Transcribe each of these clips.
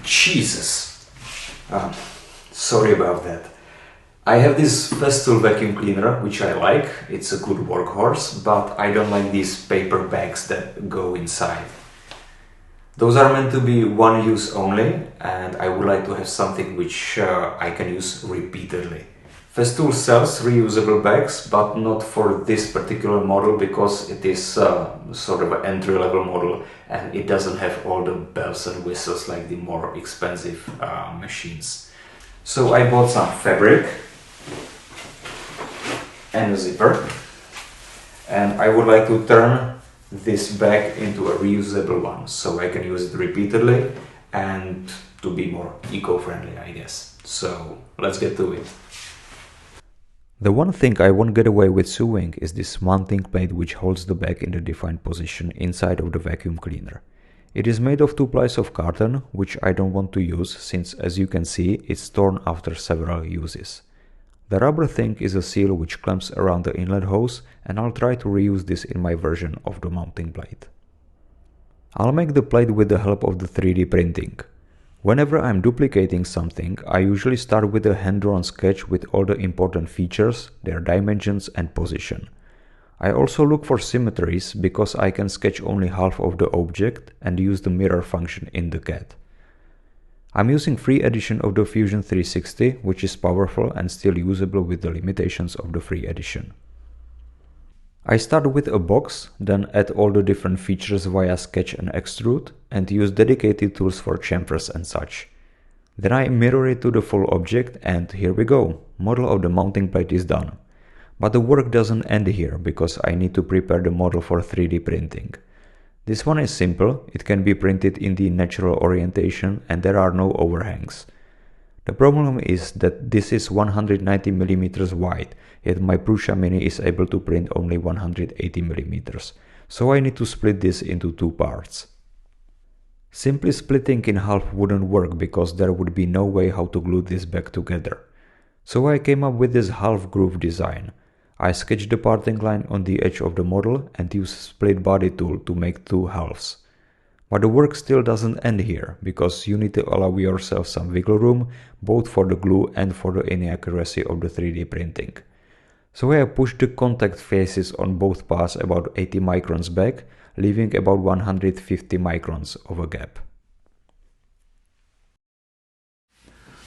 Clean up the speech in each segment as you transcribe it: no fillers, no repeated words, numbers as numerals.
Jesus! Sorry about that. I have this Festool vacuum cleaner, which I like. It's a good workhorse, but I don't like these paper bags that go inside. Those are meant to be one use only, and I would like to have something which I can use repeatedly. Festool sells reusable bags, but not for this particular model because it is sort of an entry-level model and it doesn't have all the bells and whistles like the more expensive machines. So I bought some fabric and a zipper, and I would like to turn this bag into a reusable one so I can use it repeatedly and to be more eco-friendly, I guess. So let's get to it. The one thing I won't get away with sewing is this mounting plate which holds the bag in the defined position inside of the vacuum cleaner. It is made of 2 plies of carton, which I don't want to use since, as you can see, it's torn after several uses. The rubber thing is a seal which clamps around the inlet hose, and I'll try to reuse this in my version of the mounting plate. I'll make the plate with the help of the 3D printing. Whenever I'm duplicating something, I usually start with a hand-drawn sketch with all the important features, their dimensions and position. I also look for symmetries because I can sketch only half of the object and use the mirror function in the CAD. I'm using free edition of the Fusion 360, which is powerful and still usable with the limitations of the free edition. I start with a box, then add all the different features via sketch and extrude, and use dedicated tools for chamfers and such. Then I mirror it to the full object, and here we go, model of the mounting plate is done. But the work doesn't end here, because I need to prepare the model for 3D printing. This one is simple, it can be printed in the natural orientation and there are no overhangs. The problem is that this is 190mm wide, yet my Prusa Mini is able to print only 180mm, so I need to split this into 2 parts. Simply splitting in half wouldn't work because there would be no way how to glue this back together. So I came up with this half groove design. I sketched the parting line on the edge of the model and used split body tool to make 2 halves. But the work still doesn't end here, because you need to allow yourself some wiggle room, both for the glue and for the inaccuracy of the 3D printing. So I pushed the contact faces on both parts about 80 microns back, leaving about 150 microns of a gap.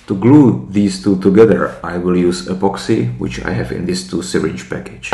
To glue these two together, I will use epoxy, which I have in this 2 syringe package.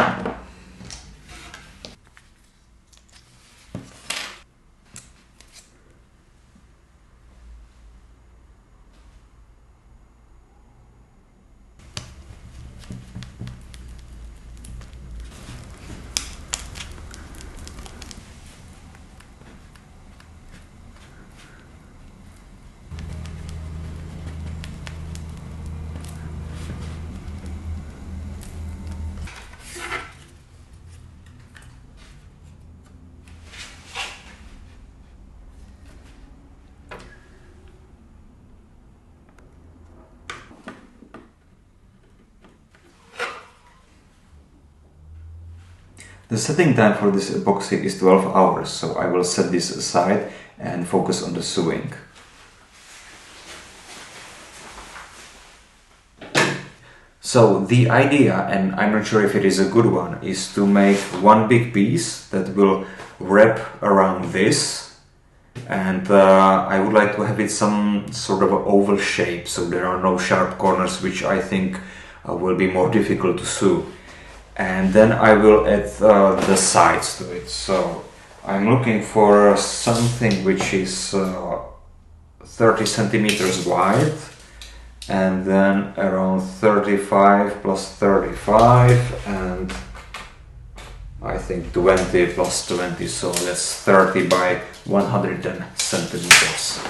The setting time for this epoxy is 12 hours, so I will set this aside and focus on the sewing. So the idea, and I'm not sure if it is a good one, is to make one big piece that will wrap around this, and I would like to have it some sort of oval shape, so there are no sharp corners, which I think will be more difficult to sew. And then I will add the sides to it. So I'm looking for something which is 30 centimeters wide, and then around 35 plus 35, and I think 20 plus 20, so that's 30 by 110 centimeters.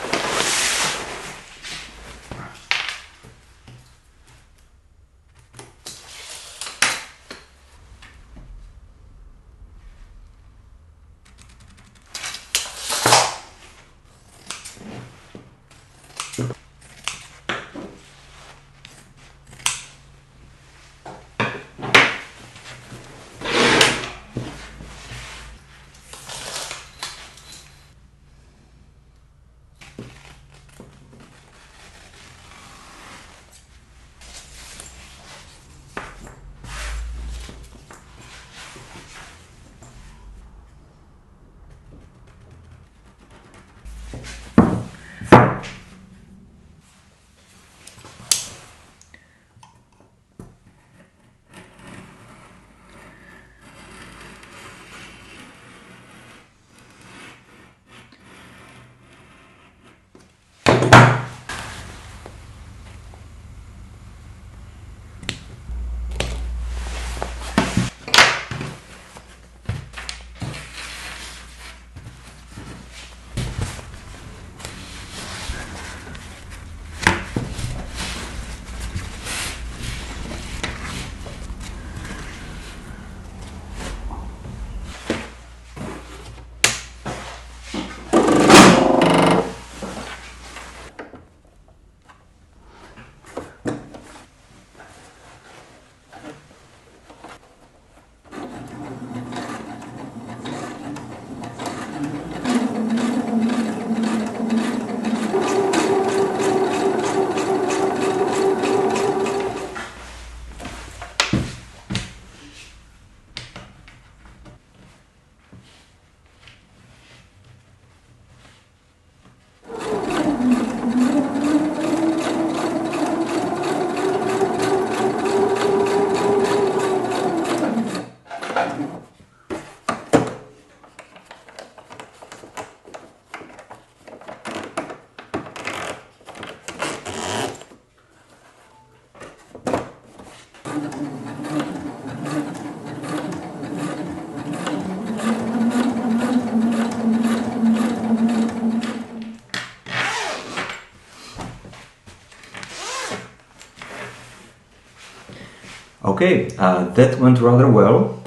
Okay, that went rather well.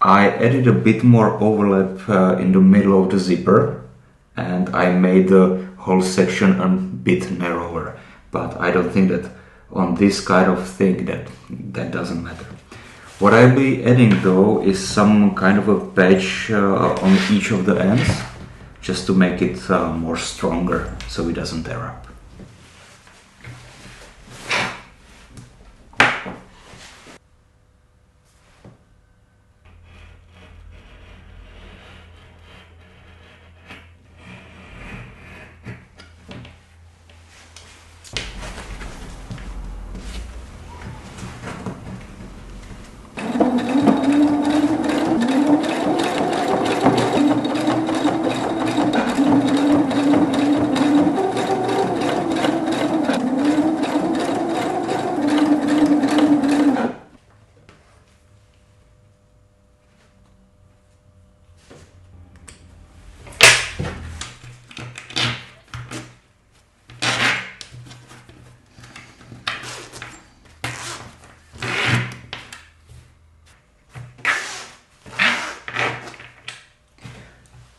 I added a bit more overlap in the middle of the zipper, and I made the whole section a bit narrower, but I don't think that on this kind of thing that doesn't matter. What I'll be adding though is some kind of a patch on each of the ends, just to make it more stronger so it doesn't tear up.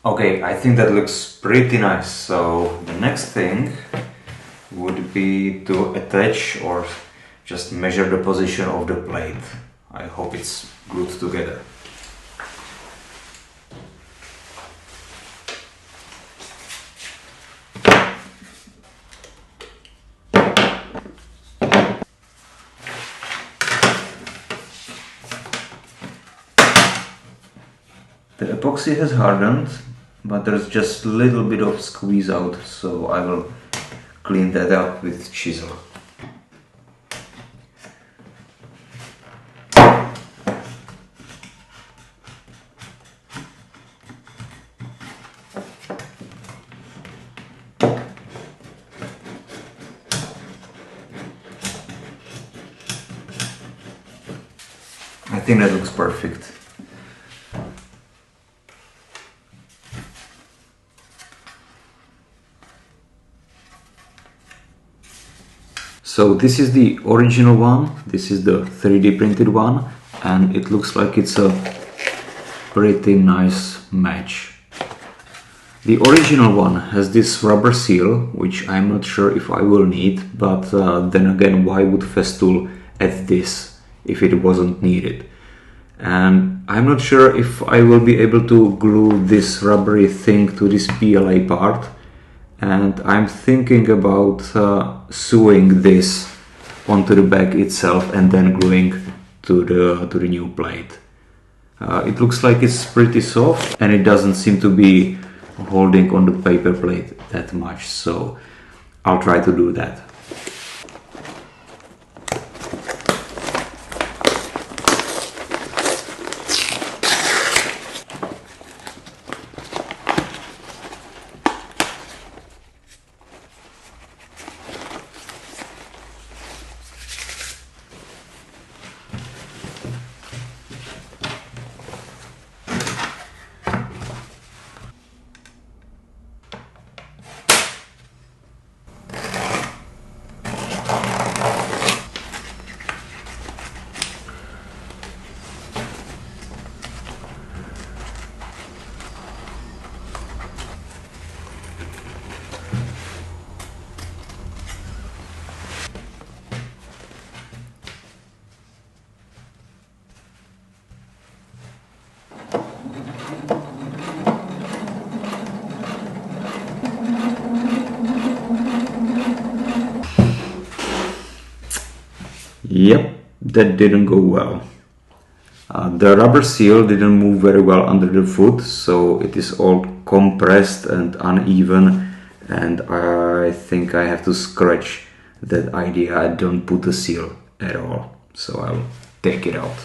Okay, I think that looks pretty nice. So the next thing would be to attach or just measure the position of the plate. I hope it's glued together. The epoxy has hardened, but there's just a little bit of squeeze out, so I will clean that up with chisel. I think that looks perfect. So this is the original one, this is the 3D printed one, and it looks like it's a pretty nice match. The original one has this rubber seal, which I'm not sure if I will need, but then again, why would Festool add this if it wasn't needed? And I'm not sure if I will be able to glue this rubbery thing to this PLA part, and I'm thinking about sewing this onto the back itself and then gluing to the new plate. It looks like it's pretty soft and it doesn't seem to be holding on the paper plate that much, so I'll try to do that. Yep, that didn't go well. The rubber seal didn't move very well under the foot, so it is all compressed and uneven, and I think I have to scratch that idea. I don't put the seal at all, so I'll take it out.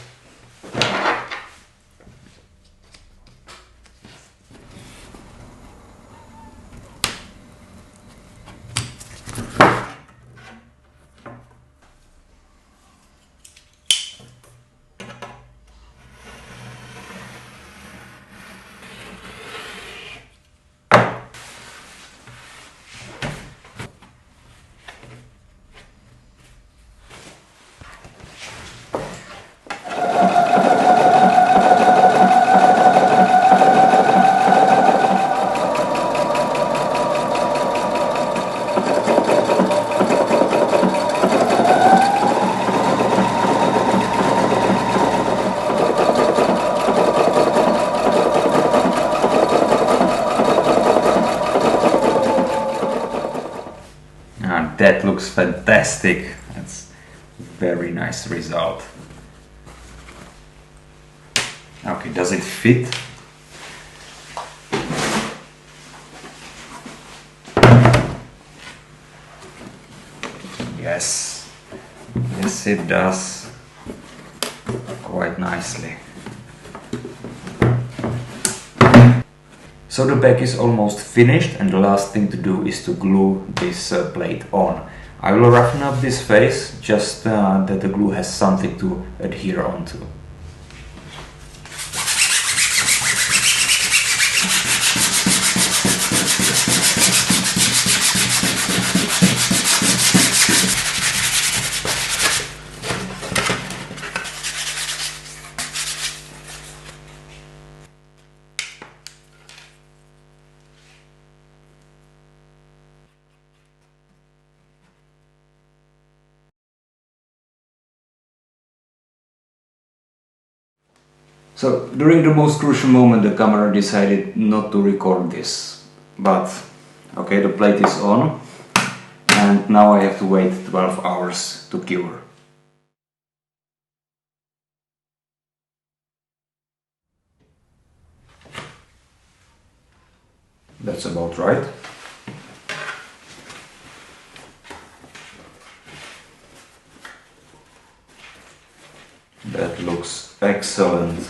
That looks fantastic. That's a very nice result. Okay, does it fit? Yes, yes it does, quite nicely. So the back is almost finished, and the last thing to do is to glue this plate on. I will roughen up this face, just that the glue has something to adhere onto. So during the most crucial moment the camera decided not to record this, but okay, the plate is on and now I have to wait 12 hours to cure. That's about right. That looks excellent.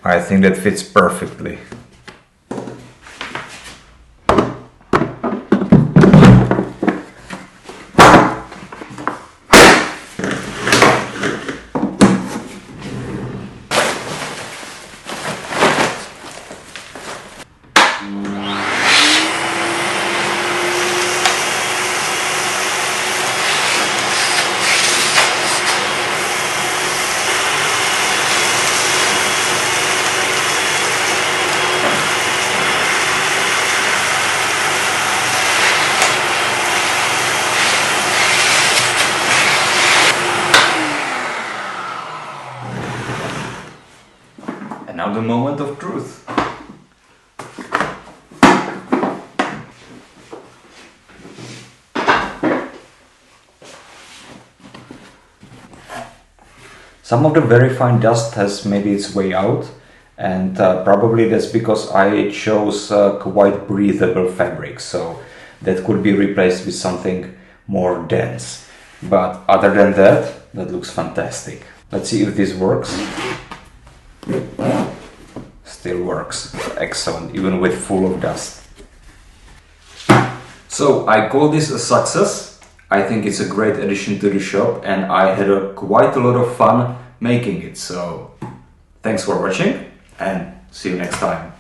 I think that fits perfectly. And now the moment of truth. Some of the very fine dust has made its way out, and probably that's because I chose quite breathable fabric, so that could be replaced with something more dense. But other than that, that looks fantastic. Let's see if this works. Still works. Excellent, even with full of dust. So I call this a success. I think it's a great addition to the shop and I had quite a lot of fun making it. So thanks for watching and see you next time.